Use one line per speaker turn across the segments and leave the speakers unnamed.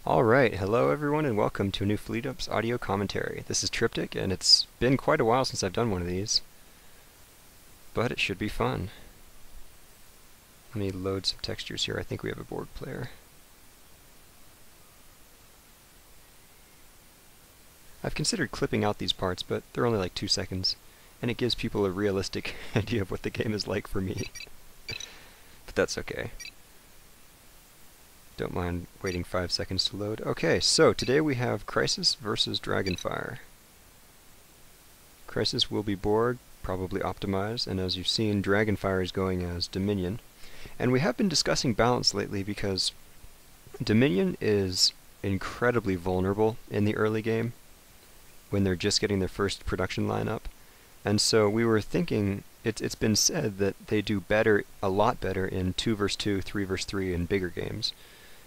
Alright, hello everyone and welcome to a new Fleet Ups audio commentary. This is Triptych and it's been quite a while since I've done one of these, but it should be fun. Let me load some textures here. I think we have a board player. I've considered clipping out these parts, but they're only like 2 seconds, and it gives people a realistic idea of what the game is like for me. But that's okay. Don't mind waiting 5 seconds to load. Okay, so today we have Crisis versus Dragonfire. Crisis will be Borg, probably optimized, and as you've seen, Dragonfire is going as Dominion. And we have been discussing balance lately because Dominion is incredibly vulnerable in the early game when they're just getting their first production line up. And so we were thinking, it's been said that they do better, a lot better in 2 vs 2, 3 vs 3 in bigger games.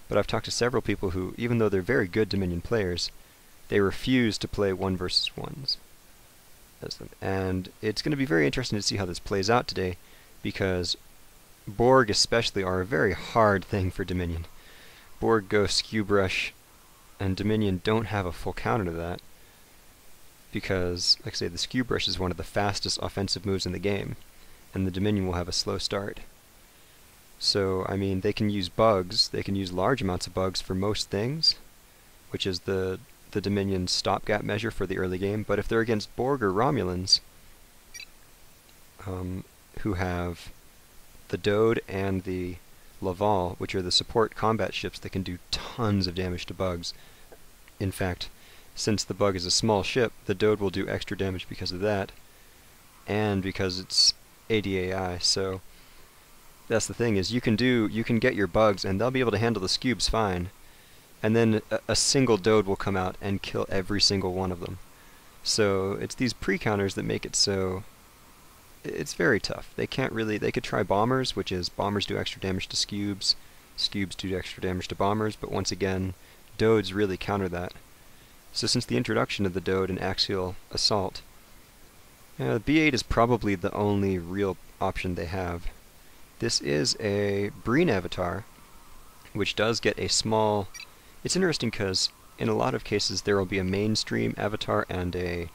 But I've talked to several people who, even though they're very good Dominion players, they refuse to play 1 vs 1s. And it's going to be very interesting to see how this plays out today, because Borg especially are a very hard thing for Dominion. Borg go skew brush, and Dominion don't have a full counter to that, because, like I say, the skew brush is one of the fastest offensive moves in the game, and the Dominion will have a slow start. So, I mean, they can use bugs, they can use large amounts of bugs for most things, which is the Dominion's stopgap measure for the early game, but if they're against Borg or Romulans, who have the Dode and the Laval, which are the support combat ships that can do tons of damage to bugs. In fact, since the bug is a small ship, the Dode will do extra damage because of that, and because it's ADAI, so that's the thing, is you can get your bugs and they'll be able to handle the scubes fine, and then a single Dode will come out and kill every single one of them. So it's these pre-counters that make it so it's very tough. They could try bombers, which is bombers do extra damage to scubes, scubes do extra damage to bombers, but once again, Dodes really counter that. So since the introduction of the Dode and axial assault, B8 is probably the only real option they have. This is a Breen avatar, which does get a small... It's interesting because in a lot of cases there will be a mainstream avatar and a...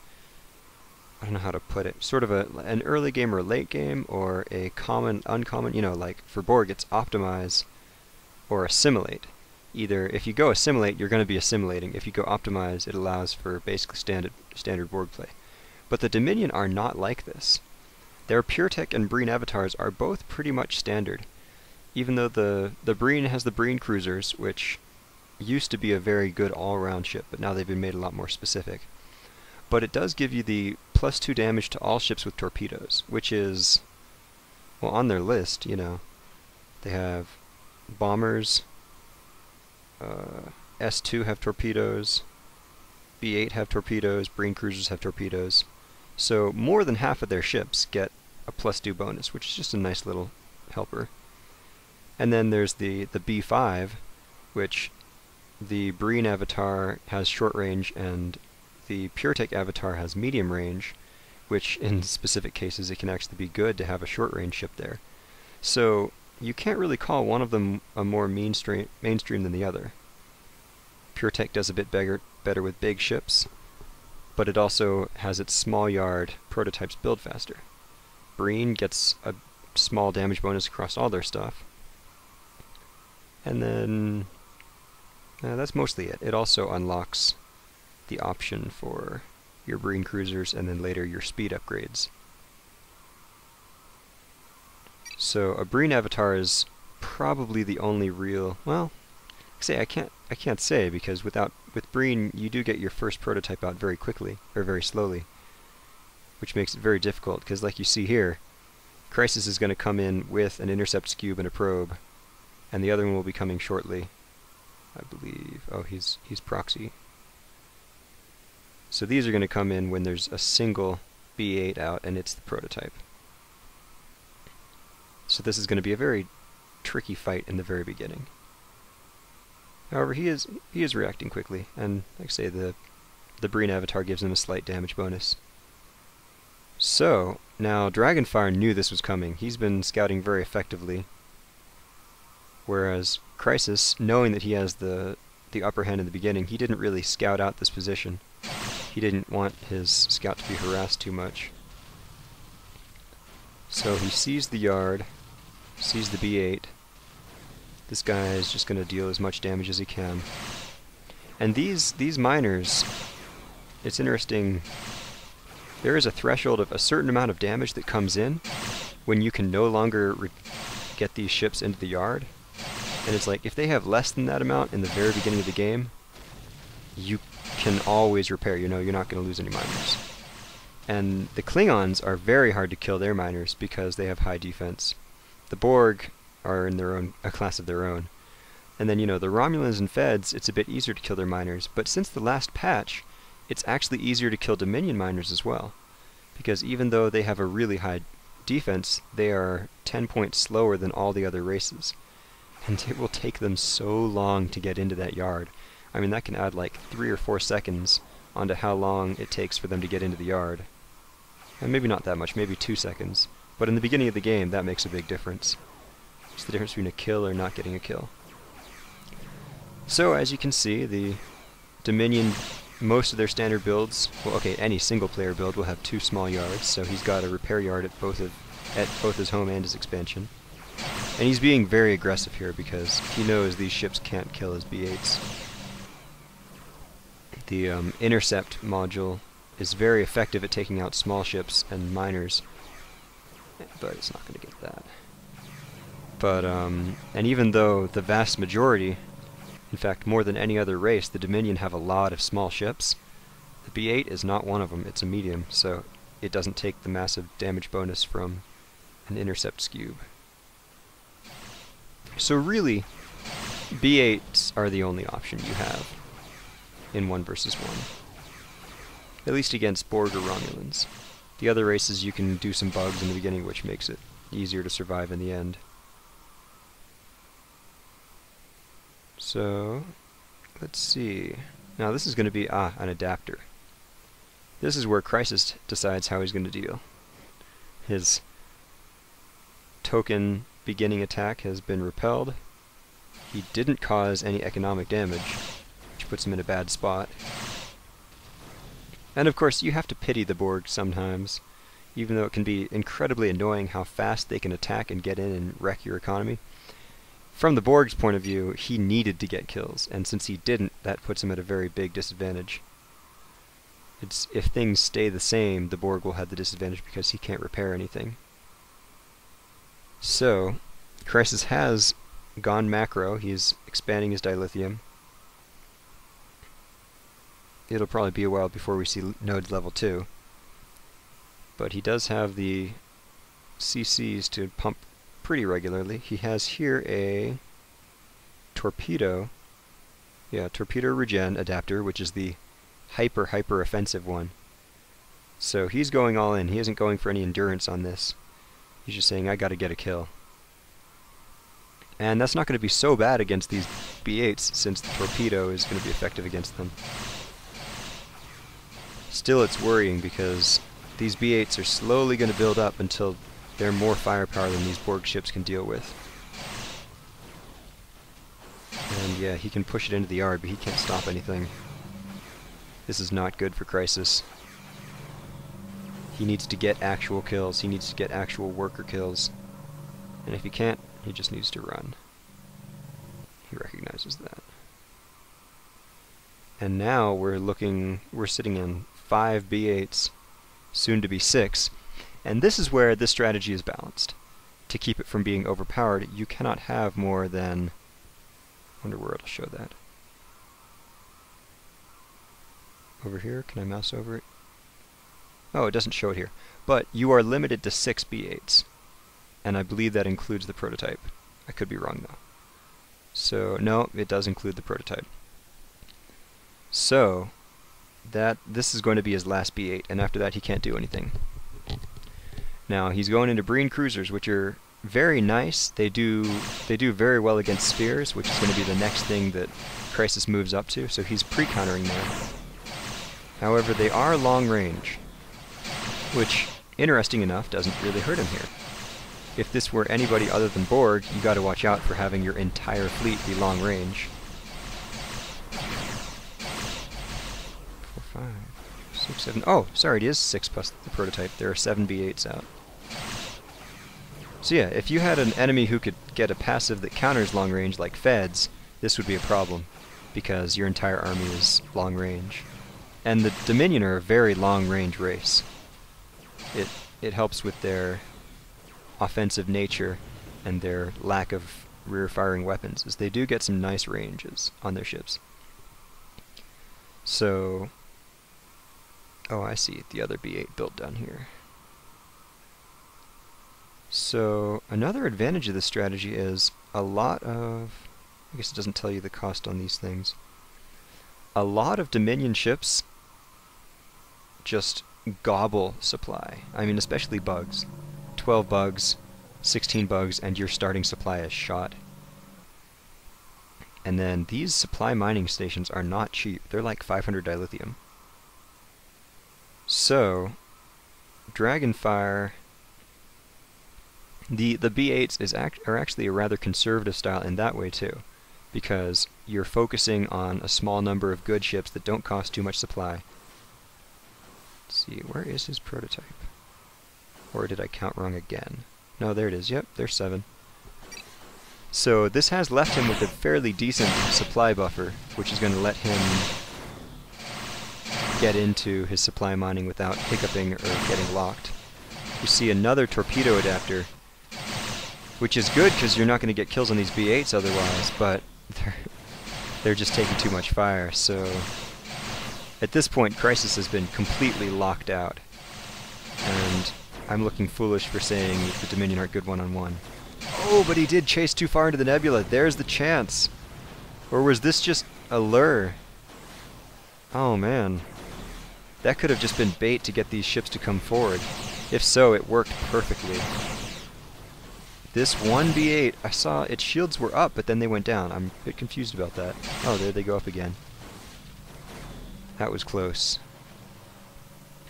I don't know how to put it, sort of an early game or a late game, or a common, uncommon, like for Borg it's optimize or assimilate. Either if you go assimilate, you're going to be assimilating. If you go optimize, it allows for basically standard Borg play. But the Dominion are not like this. Their PureTech and Breen avatars are both pretty much standard, even though the Breen has the Breen cruisers, which used to be a very good all-around ship, but now they've been made a lot more specific. But it does give you the +2 damage to all ships with torpedoes, which is, well, on their list, they have bombers, S2 have torpedoes, B8 have torpedoes, Breen cruisers have torpedoes. So more than half of their ships get a +2 bonus, which is just a nice little helper. And then there's the B5, which the Breen avatar has short range and the PureTech avatar has medium range, which in specific cases it can actually be good to have a short range ship there. So you can't really call one of them a more mainstream than the other. PureTech does a bit better with big ships, but it also has its small yard prototypes build faster. Breen gets a small damage bonus across all their stuff. And then that's mostly it. It also unlocks the option for your Breen cruisers and then later your speed upgrades. So a Breen avatar is probably the only real, well, I can't say, because with Breen you do get your first prototype out very quickly, or very slowly, which makes it very difficult, because like you see here, Crisis is going to come in with an intercept scube and a probe, and the other one will be coming shortly, I believe. Oh, he's proxy. So these are going to come in when there's a single B8 out and it's the prototype. So this is going to be a very tricky fight in the very beginning. However, he is reacting quickly, and like I say, the Breen avatar gives him a slight damage bonus. So now Dragonfire knew this was coming. He's been scouting very effectively, whereas Crisis, knowing that he has the the upper hand in the beginning, he didn't really scout out this position. He didn't want his scout to be harassed too much. So he sees the yard, sees the B8. This guy is just going to deal as much damage as he can. And these miners, it's interesting, there is a threshold of a certain amount of damage that comes in when you can no longer get these ships into the yard. And it's like, if they have less than that amount in the very beginning of the game, you can always repair, you know, you're not going to lose any miners. And the Klingons are very hard to kill their miners because they have high defense. The Borg are in their own, a class of their own. And then, you know, the Romulans and Feds, it's a bit easier to kill their miners, but since the last patch, it's actually easier to kill Dominion miners as well. Because even though they have a really high defense, they are 10 points slower than all the other races. And it will take them so long to get into that yard. I mean, that can add like 3 or 4 seconds onto how long it takes for them to get into the yard. And maybe not that much, maybe 2 seconds. But in the beginning of the game, that makes a big difference. It's the difference between a kill or not getting a kill. So, as you can see, the Dominion, most of their standard builds, well, okay, any single-player build will have 2 small yards, so he's got a repair yard at both his home and his expansion. And he's being very aggressive here because he knows these ships can't kill his B8s. The intercept module is very effective at taking out small ships and miners, but it's not going to get that. But, and even though the vast majority, in fact more than any other race, the Dominion have a lot of small ships, the B8 is not one of them, it's a medium, so it doesn't take the massive damage bonus from an intercept cube. So really, B8s are the only option you have in 1 versus 1. At least against Borg or Romulans. The other races you can do some bugs in the beginning, which makes it easier to survive in the end. So, let's see. Now this is going to be, an adapter. This is where Crisis decides how he's going to deal. His token beginning attack has been repelled. He didn't cause any economic damage, which puts him in a bad spot. And of course, you have to pity the Borg sometimes, even though it can be incredibly annoying how fast they can attack and get in and wreck your economy. From the Borg's point of view, he needed to get kills, and since he didn't, that puts him at a very big disadvantage. If things stay the same, the Borg will have the disadvantage because he can't repair anything. So, Crisis has gone macro, he's expanding his dilithium. It'll probably be a while before we see node level 2. But he does have the CCs to pump pretty regularly. He has here a torpedo, torpedo regen adapter, which is the hyper offensive one. So he's going all in. He isn't going for any endurance on this. He's just saying, I gotta get a kill. And that's not going to be so bad against these B8s, since the torpedo is going to be effective against them. Still, it's worrying because these B8s are slowly going to build up until they're more firepower than these Borg ships can deal with. And yeah, he can push it into the yard, but he can't stop anything. This is not good for Crisis. He needs to get actual kills. He needs to get actual worker kills. And if he can't, he just needs to run. He recognizes that. And now we're sitting in 5 B8s, soon to be 6. And this is where this strategy is balanced. To keep it from being overpowered, you cannot have more than... I wonder where it'll show that. Over here? Can I mouse over it? Oh, it doesn't show it here. But you are limited to 6 B8s. And I believe that includes the prototype. I could be wrong though. So, no, it does include the prototype. So, this is going to be his last B8, and after that he can't do anything. Now, he's going into Breen cruisers, which are very nice. They do very well against spheres, which is going to be the next thing that Crisis moves up to, so he's pre-countering there. However, they are long range, which, interesting enough, doesn't really hurt him here. If this were anybody other than Borg, you got to watch out for having your entire fleet be long range. 5, 6, 7... Oh, sorry, it is 6 plus the prototype. There are 7 B8s out. So yeah, if you had an enemy who could get a passive that counters long range like Feds, this would be a problem, because your entire army is long range. And the Dominion are a very long range race. It helps with their offensive nature and their lack of rear firing weapons, as they do get some nice ranges on their ships. So, oh, I see the other B8 built down here. So another advantage of this strategy is a lot of, I guess it doesn't tell you the cost on these things. A lot of Dominion ships just gobble supply. I mean, especially bugs. 12 bugs, 16 bugs, and your starting supply is shot. And then these supply mining stations are not cheap. They're like 500 dilithium. So, Dragonfire... The B8s are actually a rather conservative style in that way too, because you're focusing on a small number of good ships that don't cost too much supply. Let's see, where is his prototype? Or did I count wrong again? No, there it is. Yep, there's 7. So this has left him with a fairly decent supply buffer, which is going to let him get into his supply mining without hiccuping or getting locked. You see another torpedo adapter, which is good because you're not going to get kills on these B8s otherwise, but they're just taking too much fire. So at this point, Crisis has been completely locked out, and I'm looking foolish for saying the Dominion aren't good one-on-one. Oh, but he did chase too far into the nebula. There's the chance. Or was this just a lure? Oh man, that could have just been bait to get these ships to come forward. If so, it worked perfectly. This one B8, I saw its shields were up, but then they went down. I'm a bit confused about that. Oh, there they go up again. That was close.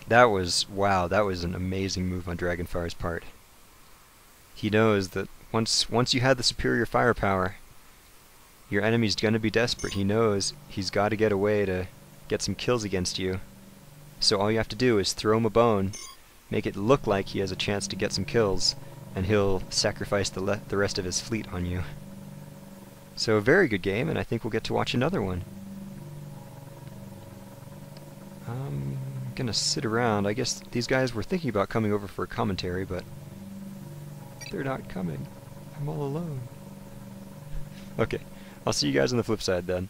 That was, wow, that was an amazing move on Dragonfire's part. He knows that once you had the superior firepower, your enemy's gonna be desperate. He knows he's got to get away to get some kills against you. So all you have to do is throw him a bone, make it look like he has a chance to get some kills, and he'll sacrifice the rest of his fleet on you. So a very good game, and I think we'll get to watch another one. I'm gonna sit around. I guess these guys were thinking about coming over for a commentary, but they're not coming. I'm all alone. Okay, I'll see you guys on the flip side then.